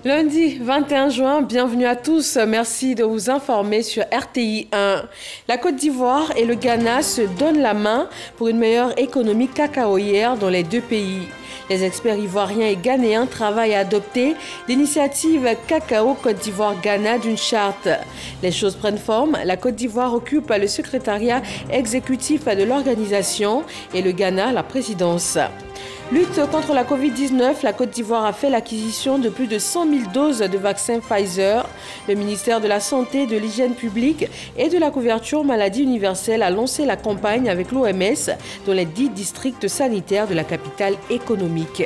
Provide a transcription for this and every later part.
Lundi 21 juin, bienvenue à tous. Merci de vous informer sur RTI 1. La Côte d'Ivoire et le Ghana se donnent la main pour une meilleure économie cacaoyère dans les deux pays. Les experts ivoiriens et ghanéens travaillent à adopter l'initiative Cacao Côte d'Ivoire-Ghana d'une charte. Les choses prennent forme. La Côte d'Ivoire occupe le secrétariat exécutif de l'organisation et le Ghana la présidence. Lutte contre la Covid-19, la Côte d'Ivoire a fait l'acquisition de plus de 100 000 doses de vaccin Pfizer. Le ministère de la Santé, de l'Hygiène publique et de la couverture maladie universelle a lancé la campagne avec l'OMS dans les 10 districts sanitaires de la capitale économique.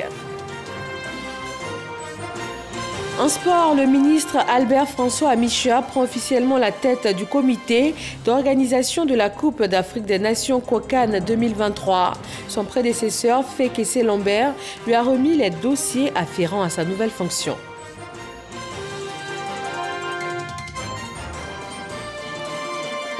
En sport, le ministre Albert François Amicha prend officiellement la tête du comité d'organisation de la Coupe d'Afrique des Nations COCAN 2023. Son prédécesseur, Fekese Lambert, lui a remis les dossiers afférents à sa nouvelle fonction.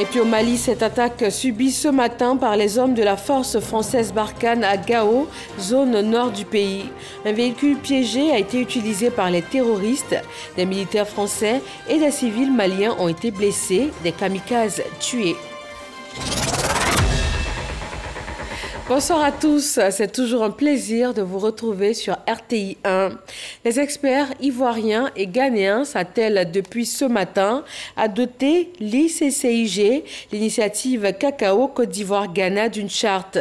Et puis au Mali, cette attaque subie ce matin par les hommes de la force française Barkhane à Gao, zone nord du pays. Un véhicule piégé a été utilisé par les terroristes. Des militaires français et des civils maliens ont été blessés, des kamikazes tués. Bonsoir à tous, c'est toujours un plaisir de vous retrouver sur RTI 1. Les experts ivoiriens et ghanéens s'attellent depuis ce matin à doter l'ICCIG, l'initiative Cacao Côte d'Ivoire-Ghana, d'une charte.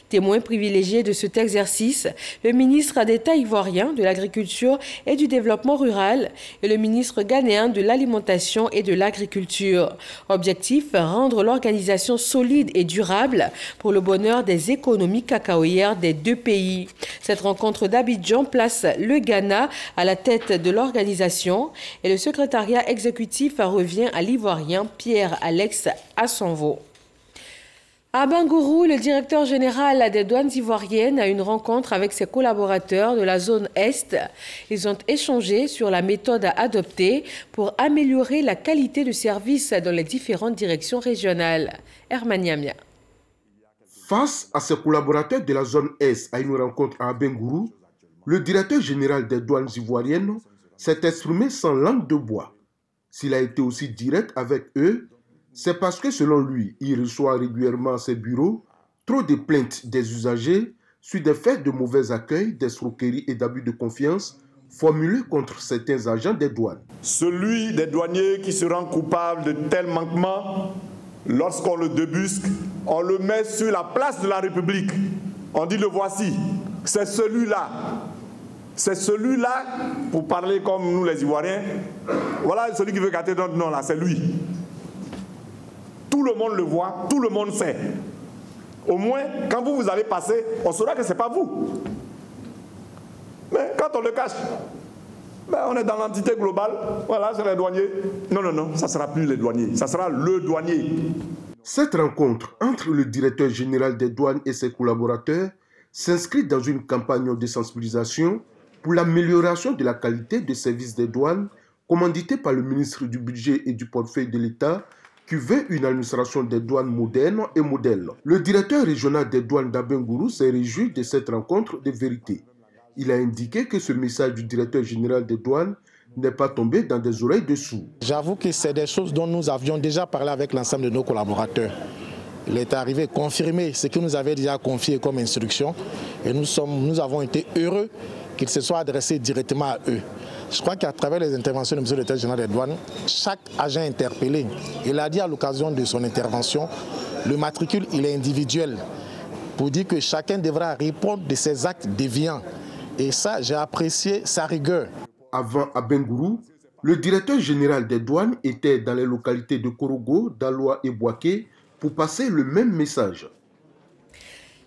Témoin privilégié de cet exercice, le ministre d'État ivoirien de l'Agriculture et du Développement rural et le ministre ghanéen de l'Alimentation et de l'Agriculture. Objectif, rendre l'organisation solide et durable pour le bonheur des économies cacaoyères des deux pays. Cette rencontre d'Abidjan place le Ghana à la tête de l'organisation et le secrétariat exécutif revient à l'Ivoirien Pierre-Alex Assonvo. À Bangourou, le directeur général des douanes ivoiriennes a une rencontre avec ses collaborateurs de la zone Est. Ils ont échangé sur la méthode à adopter pour améliorer la qualité de service dans les différentes directions régionales. Hermaniamia. Face à ses collaborateurs de la zone Est à une rencontre à Abengourou, le directeur général des douanes ivoiriennes s'est exprimé sans langue de bois. S'il a été aussi direct avec eux, c'est parce que selon lui, il reçoit régulièrement à ses bureaux trop de plaintes des usagers sur des faits de mauvais accueil, d'escroqueries et d'abus de confiance formulés contre certains agents des douanes. Celui des douaniers qui se rend coupable de tels manquements, lorsqu'on le débusque, on le met sur la place de la République. On dit le voici, c'est celui-là. C'est celui-là, pour parler comme nous les Ivoiriens, voilà celui qui veut gâter notre nom là, c'est lui. Tout le monde le voit, tout le monde sait. Au moins, quand vous allez passer, on saura que ce n'est pas vous. Mais quand on le cache, on est dans l'entité globale, voilà, c'est les douaniers. Non, ça ne sera plus les douaniers, ça sera le douanier. Cette rencontre entre le directeur général des douanes et ses collaborateurs s'inscrit dans une campagne de sensibilisation pour l'amélioration de la qualité de service des douanes commanditée par le ministre du Budget et du Portefeuille de l'État qui veut une administration des douanes moderne et modèle. Le directeur régional des douanes d'Abengourou s'est réjoui de cette rencontre de vérité. Il a indiqué que ce message du directeur général des douanes n'est pas tombé dans des oreilles de sourds. J'avoue que c'est des choses dont nous avions déjà parlé avec l'ensemble de nos collaborateurs. Il est arrivé à confirmer ce que nous avait déjà confié comme instruction et nous avons été heureux qu'il se soit adressé directement à eux. Je crois qu'à travers les interventions de M. le directeur général des douanes, chaque agent interpellé, il a dit à l'occasion de son intervention, le matricule il est individuel pour dire que chacun devra répondre de ses actes déviants. Et ça, j'ai apprécié sa rigueur. Avant Abengourou, le directeur général des douanes était dans les localités de Korogo, Daloa et Boaké pour passer le même message.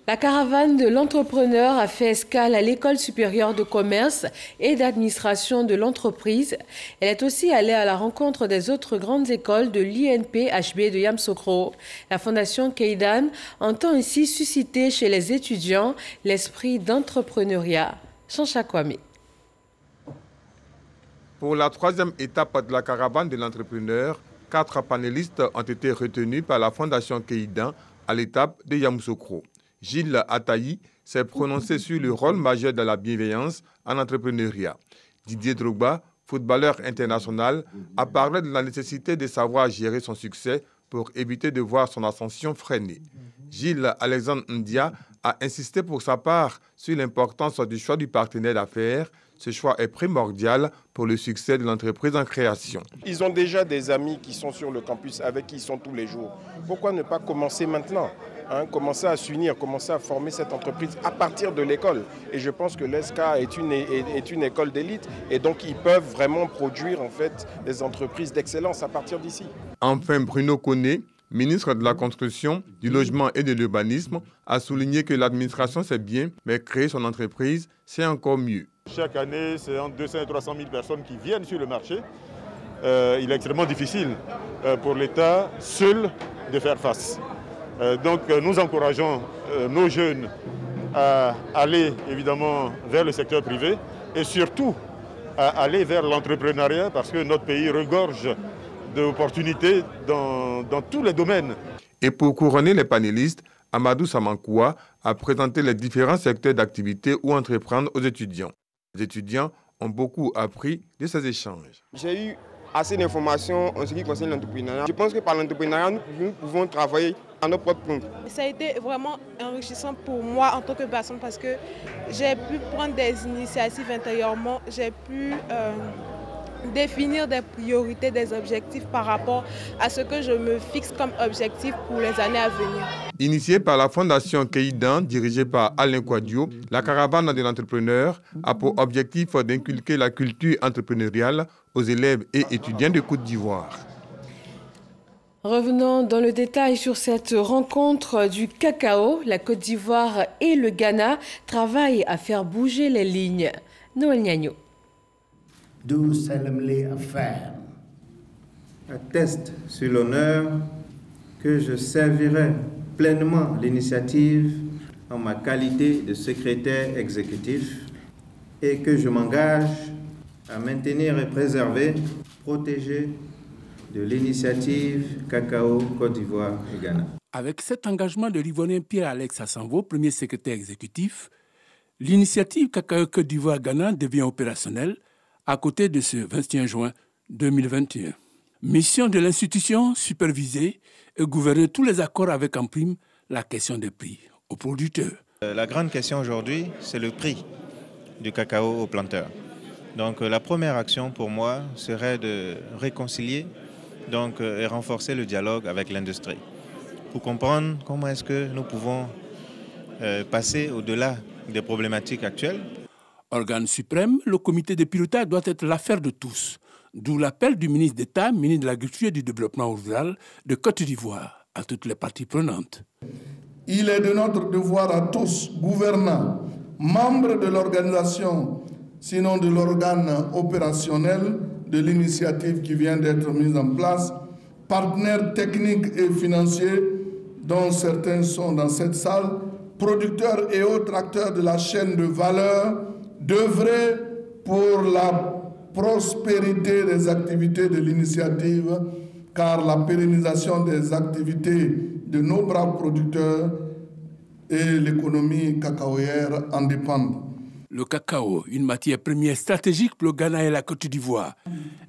La caravane de l'entrepreneur a fait escale à l'École supérieure de commerce et d'administration de l'entreprise. Elle est aussi allée à la rencontre des autres grandes écoles de l'INP-HB de Yamoussoukro. La fondation Keidan entend ainsi susciter chez les étudiants l'esprit d'entrepreneuriat. Chancha Kwame. Pour la troisième étape de la caravane de l'entrepreneur, 4 panélistes ont été retenus par la fondation Keidan à l'étape de Yamoussoukro. Gilles Ataï s'est prononcé sur le rôle majeur de la bienveillance en entrepreneuriat. Didier Drogba, footballeur international, a parlé de la nécessité de savoir gérer son succès pour éviter de voir son ascension freinée. Gilles Alexandre Ndia a insisté pour sa part sur l'importance du choix du partenaire d'affaires. Ce choix est primordial pour le succès de l'entreprise en création. Ils ont déjà des amis qui sont sur le campus avec qui ils sont tous les jours. Pourquoi ne pas commencer maintenant ? Commencer à s'unir, commencer à former cette entreprise à partir de l'école. Et je pense que l'ESCA est une école d'élite et donc ils peuvent vraiment produire en fait des entreprises d'excellence à partir d'ici. Enfin, Bruno Koné, ministre de la Construction, du Logement et de l'Urbanisme, a souligné que l'administration c'est bien, mais créer son entreprise, c'est encore mieux. Chaque année, c'est entre 200 et 300 000 personnes qui viennent sur le marché. Il est extrêmement difficile pour l'État seul de faire face. Donc nous encourageons nos jeunes à aller évidemment vers le secteur privé et surtout à aller vers l'entrepreneuriat parce que notre pays regorge d'opportunités dans tous les domaines. Et pour couronner les panélistes, Amadou Samankoua a présenté les différents secteurs d'activité ou entreprendre aux étudiants. Les étudiants ont beaucoup appris de ces échanges. J'ai eu assez d'informations en ce qui concerne l'entrepreneuriat. Je pense que par l'entrepreneuriat, nous pouvons travailler à notre propre compte. Ça a été vraiment enrichissant pour moi en tant que personne parce que j'ai pu prendre des initiatives intérieurement, j'ai pu définir des priorités, des objectifs par rapport à ce que je me fixe comme objectif pour les années à venir. Initiée par la Fondation Keidan, dirigée par Alain Kouadio, la caravane de l'entrepreneur a pour objectif d'inculquer la culture entrepreneuriale aux élèves et étudiants de Côte d'Ivoire. Revenons dans le détail sur cette rencontre du cacao. La Côte d'Ivoire et le Ghana travaillent à faire bouger les lignes. Noël Niagno. D'où Salemlé Affaire atteste sur l'honneur que je servirai pleinement l'initiative en ma qualité de secrétaire exécutif et que je m'engage à maintenir et préserver, protéger de l'initiative Cacao Côte d'Ivoire et Ghana. Avec cet engagement de l'Ivoirien Pierre-Alex Assanvo, premier secrétaire exécutif, l'initiative Cacao Côte d'Ivoire-Ghana devient opérationnelle à côté de ce 21 juin 2021. Mission de l'institution, superviser et gouverner tous les accords avec en prime la question des prix aux producteurs. La grande question aujourd'hui, c'est le prix du cacao aux planteurs. Donc la première action pour moi serait de réconcilier et renforcer le dialogue avec l'industrie pour comprendre comment est-ce que nous pouvons passer au-delà des problématiques actuelles. Organe suprême, le comité de pilotage doit être l'affaire de tous, d'où l'appel du ministre d'État, ministre de l'Agriculture et du Développement rural de Côte d'Ivoire, à toutes les parties prenantes. Il est de notre devoir à tous, gouvernants, membres de l'organisation, sinon de l'organe opérationnel de l'initiative qui vient d'être mise en place, partenaires techniques et financiers, dont certains sont dans cette salle, producteurs et autres acteurs de la chaîne de valeur, d'œuvrer pour la prospérité des activités de l'initiative, car la pérennisation des activités de nos braves producteurs et l'économie cacaoyère en dépendent. Le cacao, une matière première stratégique pour le Ghana et la Côte d'Ivoire,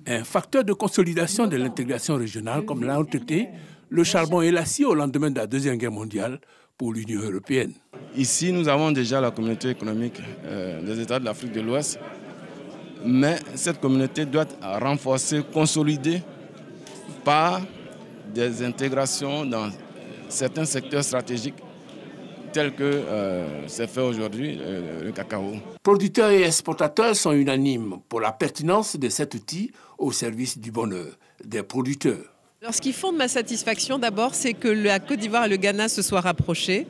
un facteur de consolidation de l'intégration régionale comme l'a traité le charbon et l'acier au lendemain de la Deuxième Guerre mondiale pour l'Union européenne. Ici, nous avons déjà la communauté économique des États de l'Afrique de l'Ouest, mais cette communauté doit être renforcée, consolidée par des intégrations dans certains secteurs stratégiques tels que c'est fait aujourd'hui le cacao. Producteurs et exportateurs sont unanimes pour la pertinence de cet outil au service du bonheur des producteurs. Alors, ce qui fonde ma satisfaction d'abord, c'est que la Côte d'Ivoire et le Ghana se soient rapprochés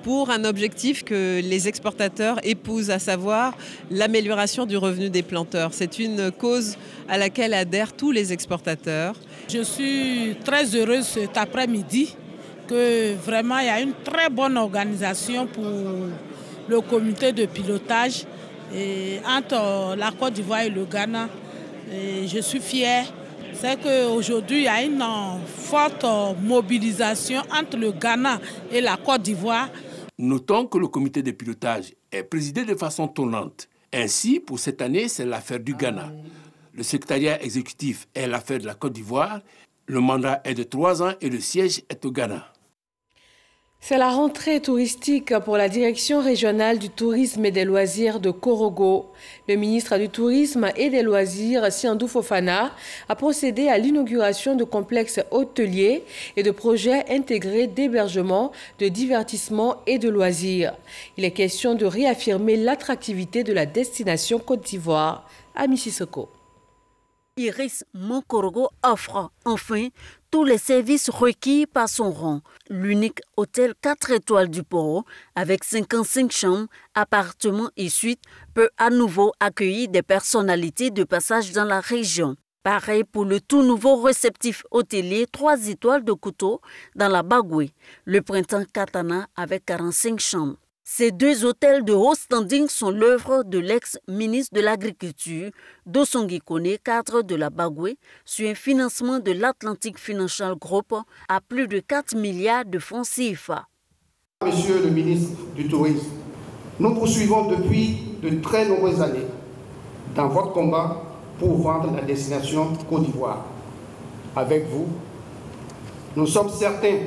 pour un objectif que les exportateurs épousent, à savoir l'amélioration du revenu des planteurs. C'est une cause à laquelle adhèrent tous les exportateurs. Je suis très heureuse cet après-midi que vraiment il y a une très bonne organisation pour le comité de pilotage entre la Côte d'Ivoire et le Ghana. Et je suis fière. C'est qu'aujourd'hui, il y a une forte mobilisation entre le Ghana et la Côte d'Ivoire. Notons que le comité de pilotage est présidé de façon tournante. Ainsi, pour cette année, c'est l'affaire du Ghana. Le secrétariat exécutif est l'affaire de la Côte d'Ivoire. Le mandat est de 3 ans et le siège est au Ghana. C'est la rentrée touristique pour la direction régionale du tourisme et des loisirs de Korogo. Le ministre du Tourisme et des Loisirs, Siandou Fofana, a procédé à l'inauguration de complexes hôteliers et de projets intégrés d'hébergement, de divertissement et de loisirs. Il est question de réaffirmer l'attractivité de la destination Côte d'Ivoire à Mississauga. Iris Monkorogo offre enfin tous les services requis par son rang. L'unique hôtel 4 étoiles du Poro, avec 55 chambres, appartements et suites, peut à nouveau accueillir des personnalités de passage dans la région. Pareil pour le tout nouveau réceptif hôtelier 3 étoiles de Couteau dans la Bagoué, le Printemps Katana avec 45 chambres. Ces 2 hôtels de haut standing sont l'œuvre de l'ex-ministre de l'Agriculture, Dosongi Kone, cadre de la Bagoué, sur un financement de l'Atlantic Financial Group à plus de 4 milliards de francs CFA. Monsieur le ministre du Tourisme, nous poursuivons depuis de très nombreuses années dans votre combat pour vendre la destination Côte d'Ivoire. Avec vous, nous sommes certains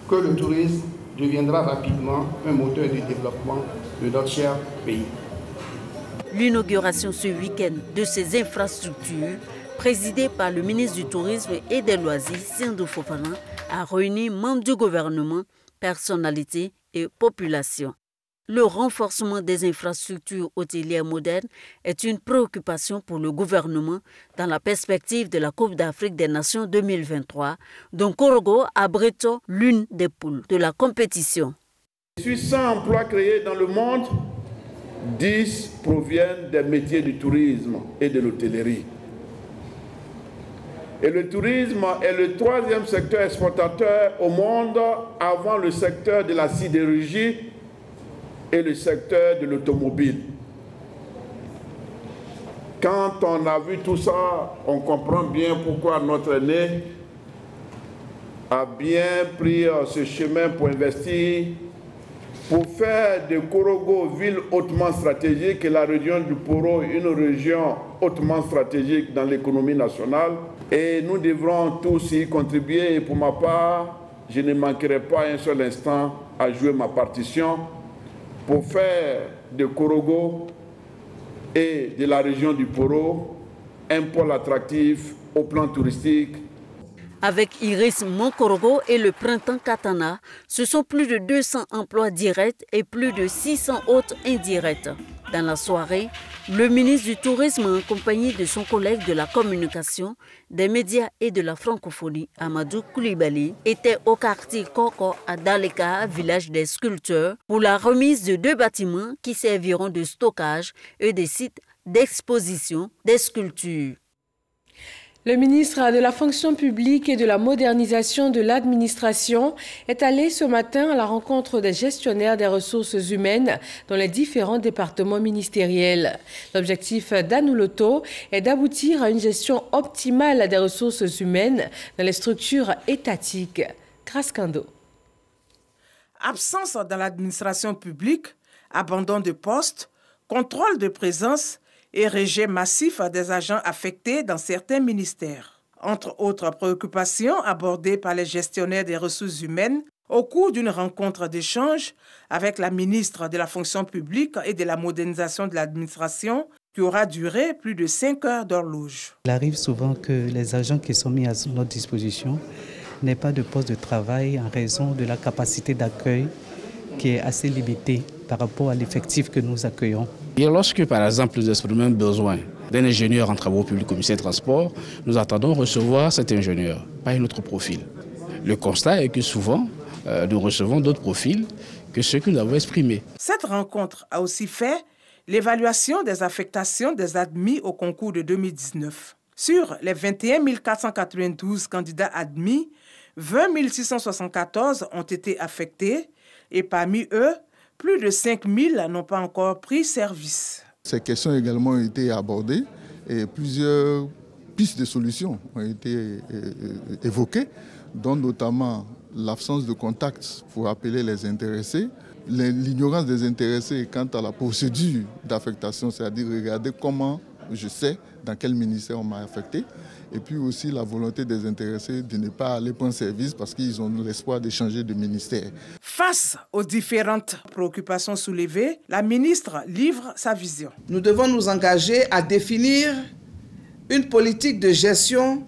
que le tourisme deviendra rapidement un moteur du développement de notre cher pays. L'inauguration ce week-end de ces infrastructures, présidée par le ministre du Tourisme et des Loisirs, Siandou Fofana, a réuni membres du gouvernement, personnalités et population. Le renforcement des infrastructures hôtelières modernes est une préoccupation pour le gouvernement dans la perspective de la Coupe d'Afrique des Nations 2023, dont Korogo abrite l'une des poules de la compétition. Sur 100 emplois créés dans le monde, 10 proviennent des métiers du tourisme et de l'hôtellerie. Et le tourisme est le 3e secteur exportateur au monde avant le secteur de la sidérurgie et le secteur de l'automobile. Quand on a vu tout ça, on comprend bien pourquoi notre aîné a bien pris ce chemin pour investir, pour faire de Korogo ville hautement stratégique et la région du Poro une région hautement stratégique dans l'économie nationale. Et nous devrons tous y contribuer. Et pour ma part, je ne manquerai pas un seul instant à jouer ma partition pour faire de Korogo et de la région du Poro un pôle attractif au plan touristique. Avec Iris Monkorogo et le Printemps Katana, ce sont plus de 200 emplois directs et plus de 600 autres indirects. Dans la soirée, le ministre du Tourisme, en compagnie de son collègue de la communication, des médias et de la francophonie, Amadou Koulibaly, était au quartier Koko à Daleka, village des sculpteurs, pour la remise de 2 bâtiments qui serviront de stockage et des sites d'exposition des sculptures. Le ministre de la Fonction publique et de la modernisation de l'administration est allé ce matin à la rencontre des gestionnaires des ressources humaines dans les différents départements ministériels. L'objectif d'Anouloto est d'aboutir à une gestion optimale des ressources humaines dans les structures étatiques. Grâce Kando. Absence dans l'administration publique, abandon de postes, contrôle de présence et rejet massif des agents affectés dans certains ministères. Entre autres préoccupations abordées par les gestionnaires des ressources humaines au cours d'une rencontre d'échange avec la ministre de la Fonction publique et de la modernisation de l'administration qui aura duré plus de 5 heures d'horloge. Il arrive souvent que les agents qui sont mis à notre disposition n'aient pas de poste de travail en raison de la capacité d'accueil qui est assez limitée par rapport à l'effectif que nous accueillons. Et lorsque, par exemple, nous exprimons un besoin d'un ingénieur en travaux publics au ministère des Transports, nous attendons recevoir cet ingénieur, pas un autre profil. Le constat est que souvent, nous recevons d'autres profils que ceux que nous avons exprimés. Cette rencontre a aussi fait l'évaluation des affectations des admis au concours de 2019. Sur les 21 492 candidats admis, 20 674 ont été affectés et parmi eux, plus de 5 000 n'ont pas encore pris service. Ces questions également ont été abordées et plusieurs pistes de solutions ont été évoquées, dont notamment l'absence de contact pour appeler les intéressés, l'ignorance des intéressés quant à la procédure d'affectation, c'est-à-dire regarder comment je sais dans quel ministère on m'a affecté. Et puis aussi la volonté des intéressés de ne pas aller prendre service parce qu'ils ont l'espoir de changer de ministère. Face aux différentes préoccupations soulevées, la ministre livre sa vision. Nous devons nous engager à définir une politique de gestion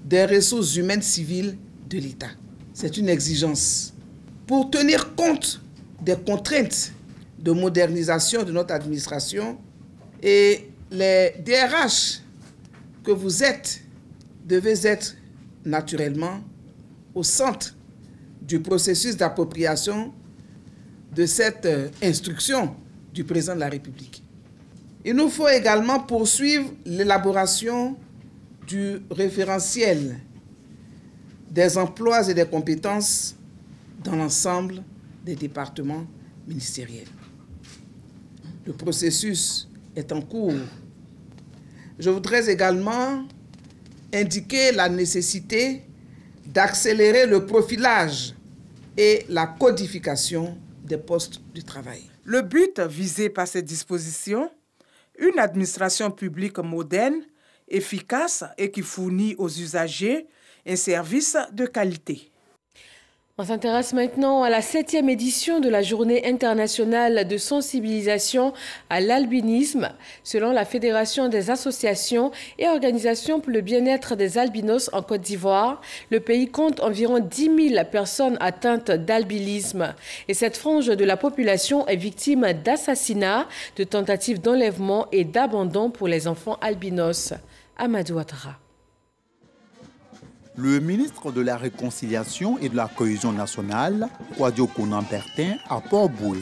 des ressources humaines civiles de l'État. C'est une exigence. Pour tenir compte des contraintes de modernisation de notre administration, et les DRH que vous êtes devez être naturellement au centre du processus d'appropriation de cette instruction du président de la République. Il nous faut également poursuivre l'élaboration du référentiel des emplois et des compétences dans l'ensemble des départements ministériels. Le processus est en cours. Je voudrais également indiquer la nécessité d'accélérer le profilage et la codification des postes de travail. Le but visé par ces dispositions, une administration publique moderne, efficace et qui fournit aux usagers un service de qualité. On s'intéresse maintenant à la 7e édition de la Journée internationale de sensibilisation à l'albinisme. Selon la Fédération des associations et organisations pour le bien-être des albinos en Côte d'Ivoire, le pays compte environ 10 000 personnes atteintes d'albinisme. Et cette frange de la population est victime d'assassinats, de tentatives d'enlèvement et d'abandon pour les enfants albinos. Amadou Ouattara. Le ministre de la Réconciliation et de la Cohésion nationale, Kwadio Konan-Bertin, à Port-Boué.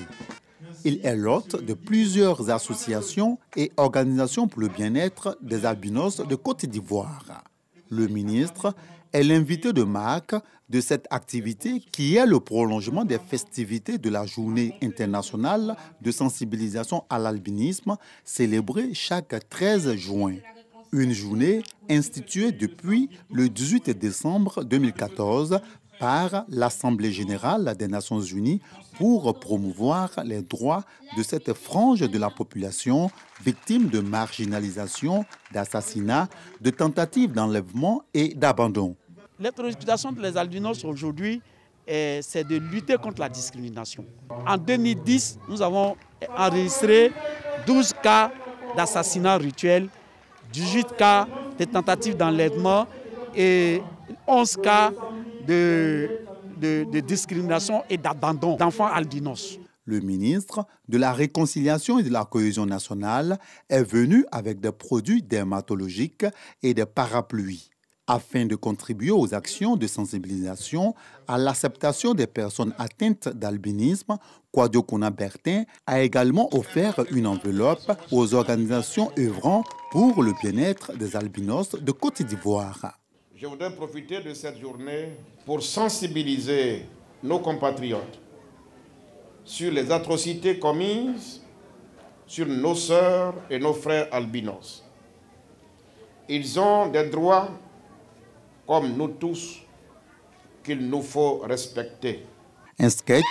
Il est l'hôte de plusieurs associations et organisations pour le bien-être des albinos de Côte d'Ivoire. Le ministre est l'invité de marque de cette activité qui est le prolongement des festivités de la Journée internationale de sensibilisation à l'albinisme célébrée chaque 13 juin. Une journée instituée depuis le 18 décembre 2014 par l'Assemblée générale des Nations unies pour promouvoir les droits de cette frange de la population victime de marginalisation, d'assassinat, de tentatives d'enlèvement et d'abandon. Les préoccupations des albinos aujourd'hui, c'est de lutter contre la discrimination. En 2010, nous avons enregistré 12 cas d'assassinat rituel, 18 cas de tentatives d'enlèvement et 11 cas de discrimination et d'abandon d'enfants albinos. Le ministre de la Réconciliation et de la Cohésion nationale est venu avec des produits dermatologiques et des parapluies afin de contribuer aux actions de sensibilisation à l'acceptation des personnes atteintes d'albinisme. Kwadio Konan-Bertin a également offert une enveloppe aux organisations œuvrant pour le bien-être des albinos de Côte d'Ivoire. Je voudrais profiter de cette journée pour sensibiliser nos compatriotes sur les atrocités commises sur nos sœurs et nos frères albinos. Ils ont des droits comme nous tous, qu'il nous faut respecter. Un sketch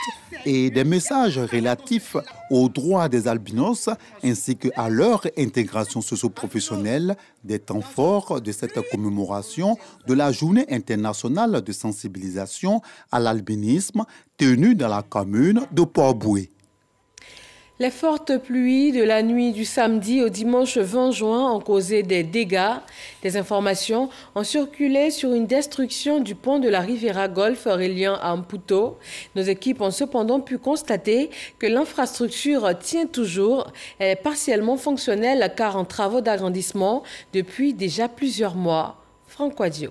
et des messages relatifs aux droits des albinos ainsi qu'à leur intégration socio-professionnelle, des temps forts de cette commémoration de la Journée internationale de sensibilisation à l'albinisme tenue dans la commune de Port-Boué. Les fortes pluies de la nuit du samedi au dimanche 20 juin ont causé des dégâts. Des informations ont circulé sur une destruction du pont de la Riviera Golf reliant à Maputo. Nos équipes ont cependant pu constater que l'infrastructure tient toujours. Elle est partiellement fonctionnelle car en travaux d'agrandissement depuis déjà plusieurs mois. Franck Quadio.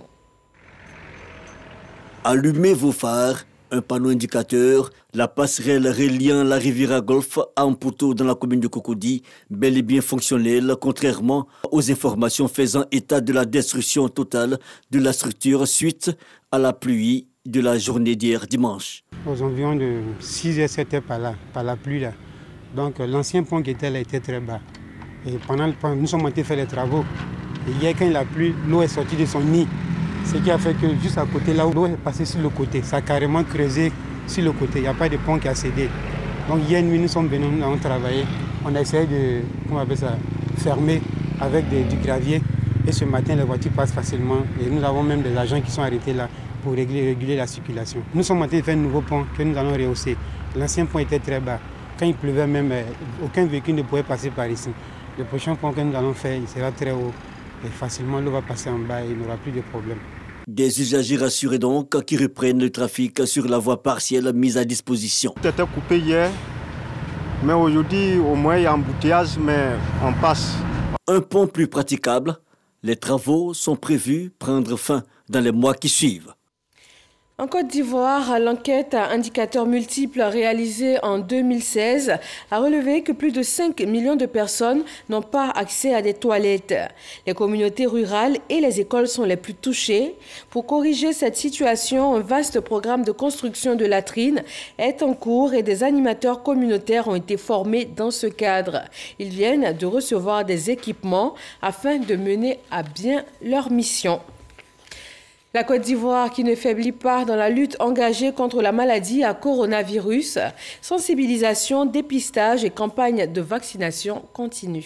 Allumez vos phares. Un panneau indicateur, la passerelle reliant la Riviera Golf à Maputo dans la commune de Cocody, bel et bien fonctionnelle, contrairement aux informations faisant état de la destruction totale de la structure suite à la pluie de la journée d'hier dimanche. Aux environs de 6h, 7h par la pluie là. Donc l'ancien pont qui était là était très bas. Et nous sommes montés faire les travaux. Et hier quand il a plu, l'eau est sortie de son nid. Ce qui a fait que juste à côté, là où l'eau est passée sur le côté, ça a carrément creusé sur le côté. Il n'y a pas de pont qui a cédé. Donc hier nuit, nous sommes venus, nous avons travaillé. On a essayé de, fermer avec du gravier. Et ce matin, les voitures passent facilement. Et nous avons même des agents qui sont arrêtés là pour réguler la circulation. Nous sommes en train de faire un nouveau pont que nous allons rehausser. L'ancien pont était très bas. Quand il pleuvait même, aucun véhicule ne pouvait passer par ici. Le prochain pont que nous allons faire, il sera très haut. Et facilement, l'eau va passer en bas et il n'y aura plus de problème. Des usagers rassurés donc qui reprennent le trafic sur la voie partielle mise à disposition. Tout était coupé hier, mais aujourd'hui, au moins, il y a embouteillage, mais on passe. Un pont plus praticable, les travaux sont prévus prendre fin dans les mois qui suivent. En Côte d'Ivoire, l'enquête à indicateurs multiples réalisée en 2016 a relevé que plus de 5 millions de personnes n'ont pas accès à des toilettes. Les communautés rurales et les écoles sont les plus touchées. Pour corriger cette situation, un vaste programme de construction de latrines est en cours et des animateurs communautaires ont été formés dans ce cadre. Ils viennent de recevoir des équipements afin de mener à bien leur mission. La Côte d'Ivoire qui ne faiblit pas dans la lutte engagée contre la maladie à coronavirus, sensibilisation, dépistage et campagne de vaccination continuent.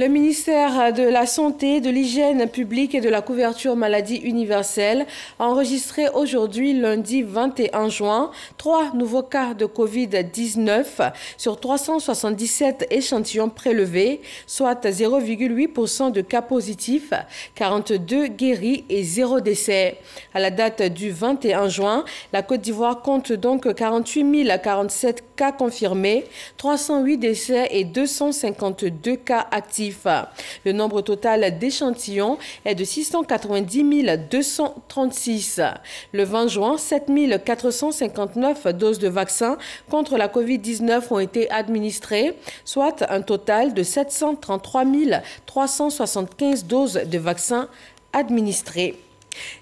Le ministère de la Santé, de l'Hygiène publique et de la couverture maladie universelle a enregistré aujourd'hui, lundi 21 juin, 3 nouveaux cas de Covid-19 sur 377 échantillons prélevés, soit 0,8% de cas positifs, 42 guéris et 0 décès. À la date du 21 juin, la Côte d'Ivoire compte donc 48 047 cas confirmés, 308 décès et 252 cas actifs. Le nombre total d'échantillons est de 690 236. Le 20 juin, 7 459 doses de vaccins contre la Covid-19 ont été administrées, soit un total de 733 375 doses de vaccins administrées.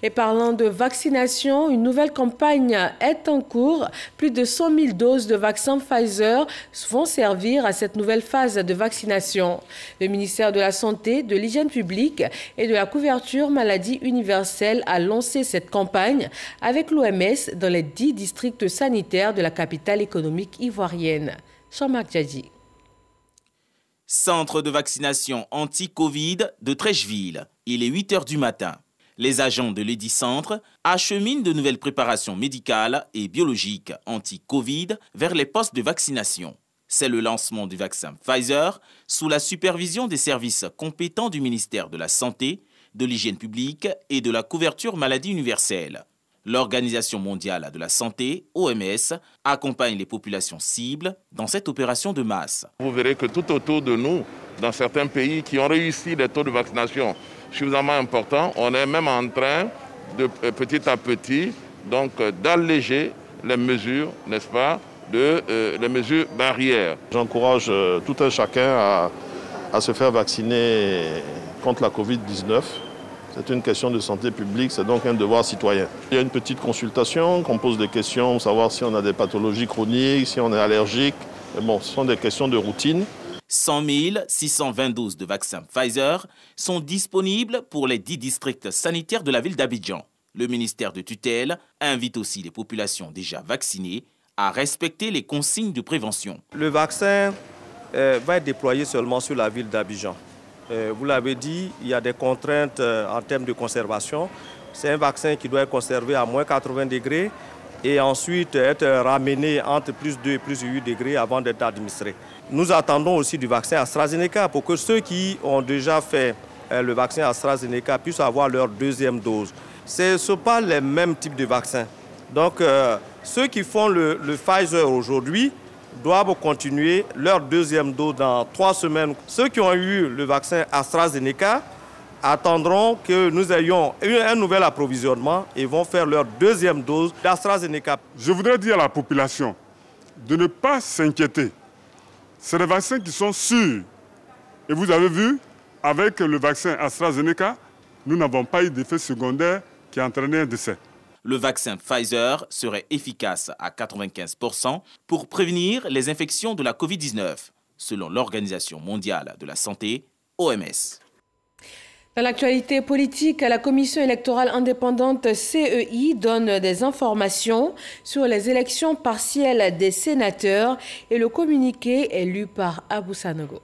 Et parlant de vaccination, une nouvelle campagne est en cours. Plus de 100 000 doses de vaccin Pfizer vont servir à cette nouvelle phase de vaccination. Le ministère de la Santé, de l'Hygiène publique et de la couverture maladie universelle a lancé cette campagne avec l'OMS dans les 10 districts sanitaires de la capitale économique ivoirienne. Jean-Marc Djadji. Centre de vaccination anti-Covid de Trècheville. Il est 8 h du matin. Les agents de l'édit centre acheminent de nouvelles préparations médicales et biologiques anti-Covid vers les postes de vaccination. C'est le lancement du vaccin Pfizer sous la supervision des services compétents du ministère de la Santé, de l'Hygiène publique et de la couverture maladie universelle. L'Organisation mondiale de la santé, OMS, accompagne les populations cibles dans cette opération de masse. Vous verrez que tout autour de nous, dans certains pays qui ont réussi les taux de vaccination suffisamment importants, on est même en train de petit à petit d'alléger les mesures, n'est-ce pas, les mesures barrières. J'encourage tout un chacun à se faire vacciner contre la Covid-19. C'est une question de santé publique, c'est donc un devoir citoyen. Il y a une petite consultation, qu'on pose des questions, pour savoir si on a des pathologies chroniques, si on est allergique. Mais bon, ce sont des questions de routine. 100 620 doses de vaccins Pfizer sont disponibles pour les 10 districts sanitaires de la ville d'Abidjan. Le ministère de tutelle invite aussi les populations déjà vaccinées à respecter les consignes de prévention. Le vaccin va être déployé seulement sur la ville d'Abidjan. Vous l'avez dit, il y a des contraintes en termes de conservation. C'est un vaccin qui doit être conservé à moins 80 degrés et ensuite être ramené entre plus 2 et plus 8 degrés avant d'être administré. Nous attendons aussi du vaccin AstraZeneca pour que ceux qui ont déjà fait le vaccin AstraZeneca puissent avoir leur deuxième dose. Ce ne sont pas les mêmes types de vaccins. Donc ceux qui font le Pfizer aujourd'hui doivent continuer leur deuxième dose dans 3 semaines. Ceux qui ont eu le vaccin AstraZeneca attendront que nous ayons un nouvel approvisionnement et vont faire leur deuxième dose d'AstraZeneca. Je voudrais dire à la population de ne pas s'inquiéter. C'est des vaccins qui sont sûrs. Et vous avez vu, avec le vaccin AstraZeneca, nous n'avons pas eu d'effet secondaire qui a entraîné un décès. Le vaccin Pfizer serait efficace à 95% pour prévenir les infections de la Covid-19, selon l'Organisation mondiale de la santé, OMS. Dans l'actualité politique, la Commission électorale indépendante CEI donne des informations sur les élections partielles des sénateurs et le communiqué est lu par Abou Sanogo.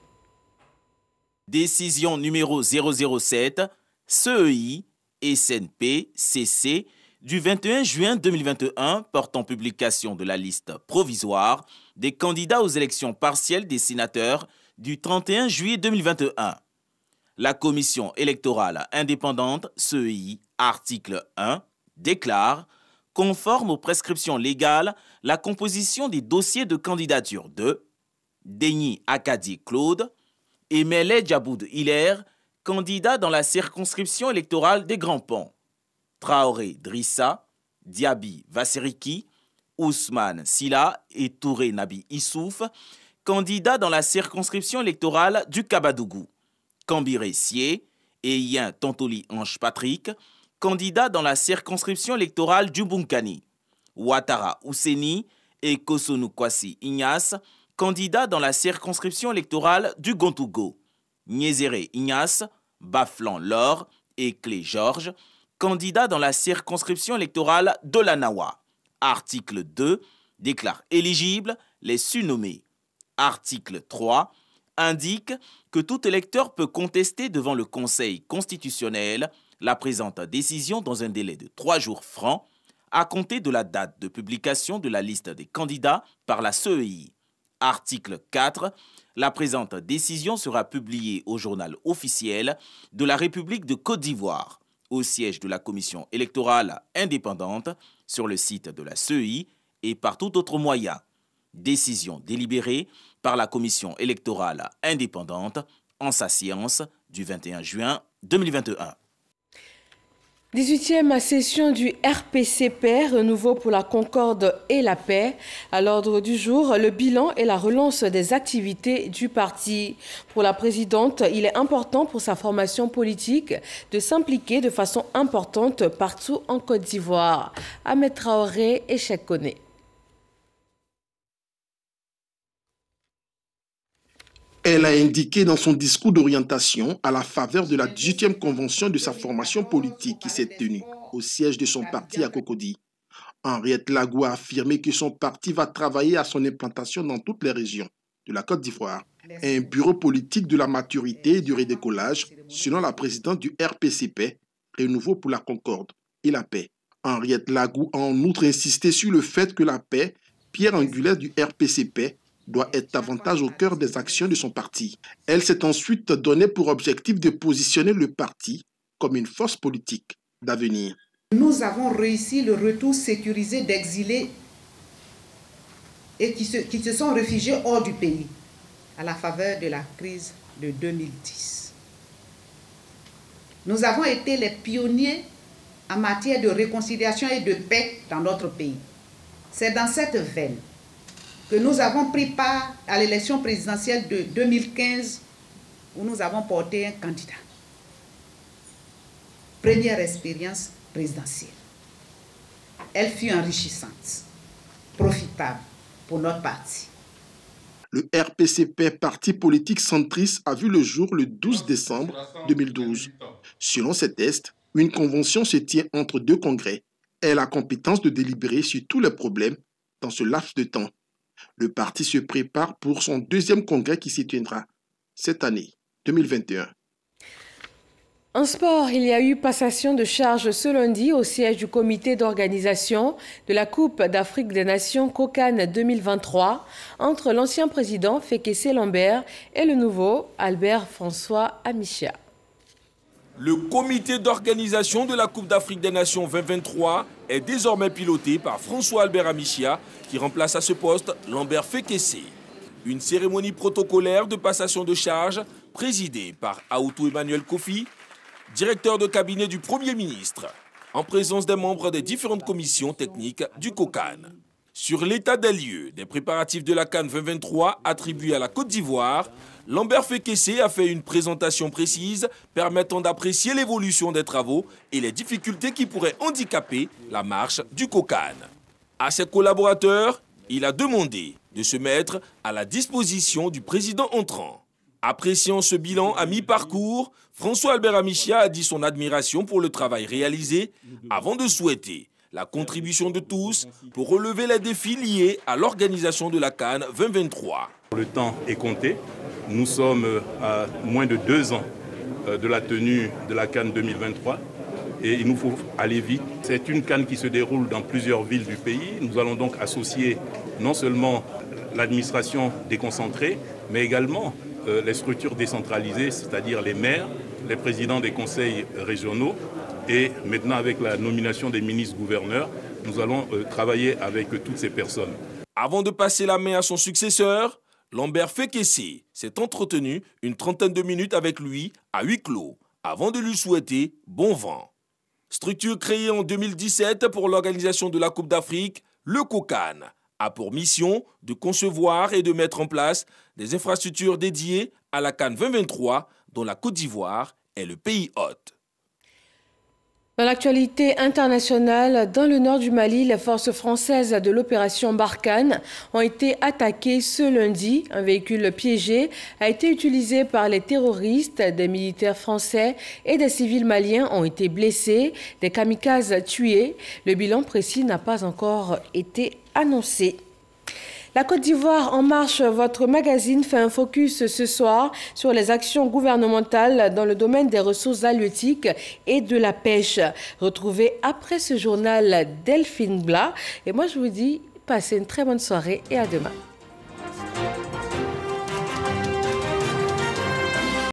Décision numéro 007, CEI et SNP, CC, du 21 juin 2021 portant publication de la liste provisoire des candidats aux élections partielles des sénateurs du 31 juillet 2021. La Commission électorale indépendante, CEI, article 1, déclare, conforme aux prescriptions légales, la composition des dossiers de candidature de Déni Akadi Claude et Mele Djaboud Hilaire, candidat dans la circonscription électorale des Grands Ponts, Traoré Drissa, Diaby Vassiriki, Ousmane Silla et Touré Nabi Issouf, candidats dans la circonscription électorale du Kabadougou, Kambiré Sié et Yen Tontoli Ange Patrick, candidats dans la circonscription électorale du Bunkani, Ouattara Ouseni et Kosonu Kwasi Ignace, candidats dans la circonscription électorale du Gontougo, Niézéré Ignace, Baflan Laure et Clé Georges, candidats dans la circonscription électorale de la Nawa. Article 2 déclare éligibles les surnommés. Article 3 indique que tout électeur peut contester devant le Conseil constitutionnel la présente décision dans un délai de 3 jours francs à compter de la date de publication de la liste des candidats par la CEI. Article 4. La présente décision sera publiée au journal officiel de la République de Côte d'Ivoire, au siège de la Commission électorale indépendante, sur le site de la CEI et par tout autre moyen. Décision délibérée par la Commission électorale indépendante en sa séance du 21 juin 2021. 18e session du RPCP, Renouveau pour la Concorde et la Paix. À l'ordre du jour, le bilan et la relance des activités du parti. Pour la présidente, il est important pour sa formation politique de s'impliquer de façon importante partout en Côte d'Ivoire. Ahmed Traoré et Cheikh Koné. Elle a indiqué dans son discours d'orientation à la faveur de la 18e convention de sa formation politique qui s'est tenue au siège de son parti à Cocody. Henriette Lagou a affirmé que son parti va travailler à son implantation dans toutes les régions de la Côte d'Ivoire. Un bureau politique de la maturité et du redécollage, selon la présidente du RPCP, Renouveau pour la Concorde et la Paix. Henriette Lagou a en outre insisté sur le fait que la paix, pierre angulaire du RPCP, doit être davantage au cœur des actions de son parti. Elle s'est ensuite donnée pour objectif de positionner le parti comme une force politique d'avenir. Nous avons réussi le retour sécurisé d'exilés et qui se sont réfugiés hors du pays à la faveur de la crise de 2010. Nous avons été les pionniers en matière de réconciliation et de paix dans notre pays. C'est dans cette veine que nous avons pris part à l'élection présidentielle de 2015 où nous avons porté un candidat. Première expérience présidentielle. Elle fut enrichissante, profitable pour notre parti. Le RPCP, parti politique centriste, a vu le jour le 12 décembre 2012. Selon ces tests, une convention se tient entre deux congrès. Elle a la compétence de délibérer sur tous les problèmes dans ce laps de temps. Le parti se prépare pour son deuxième congrès qui s'y tiendra cette année, 2021. En sport, il y a eu passation de charges ce lundi au siège du comité d'organisation de la Coupe d'Afrique des Nations COCAN 2023 entre l'ancien président Fekese Lambert et le nouveau Albert François Amichia. Le comité d'organisation de la Coupe d'Afrique des Nations 2023 est désormais piloté par François Albert Amichia qui remplace à ce poste Lambert Fekese. Une cérémonie protocolaire de passation de charges présidée par Aoutou Emmanuel Kofi, directeur de cabinet du Premier ministre, en présence des membres des différentes commissions techniques du COCAN. Sur l'état des lieux des préparatifs de la CAN 2023 attribués à la Côte d'Ivoire, Lambert Fekese a fait une présentation précise permettant d'apprécier l'évolution des travaux et les difficultés qui pourraient handicaper la marche du COCAN. À ses collaborateurs, il a demandé de se mettre à la disposition du président entrant. Appréciant ce bilan à mi-parcours, François Albert Amichia a dit son admiration pour le travail réalisé avant de souhaiter la contribution de tous pour relever les défis liés à l'organisation de la CAN 2023. Le temps est compté. Nous sommes à moins de 2 ans de la tenue de la CAN 2023 et il nous faut aller vite. C'est une CAN qui se déroule dans plusieurs villes du pays. Nous allons donc associer non seulement l'administration déconcentrée, mais également les structures décentralisées, c'est-à-dire les maires, les présidents des conseils régionaux. Et maintenant, avec la nomination des ministres-gouverneurs, nous allons travailler avec toutes ces personnes. Avant de passer la main à son successeur, Lambert Fekesse s'est entretenu une trentaine de minutes avec lui à huis clos, avant de lui souhaiter bon vent. Structure créée en 2017 pour l'organisation de la Coupe d'Afrique, le COCAN a pour mission de concevoir et de mettre en place des infrastructures dédiées à la CAN 2023, dont la Côte d'Ivoire est le pays hôte. Dans l'actualité internationale, dans le nord du Mali, les forces françaises de l'opération Barkhane ont été attaquées ce lundi. Un véhicule piégé a été utilisé par les terroristes. Des militaires français et des civils maliens ont été blessés, des kamikazes tués. Le bilan précis n'a pas encore été annoncé. La Côte d'Ivoire en marche, votre magazine fait un focus ce soir sur les actions gouvernementales dans le domaine des ressources halieutiques et de la pêche. Retrouvez après ce journal Delphine Blas. Et moi, je vous dis, passez une très bonne soirée et à demain.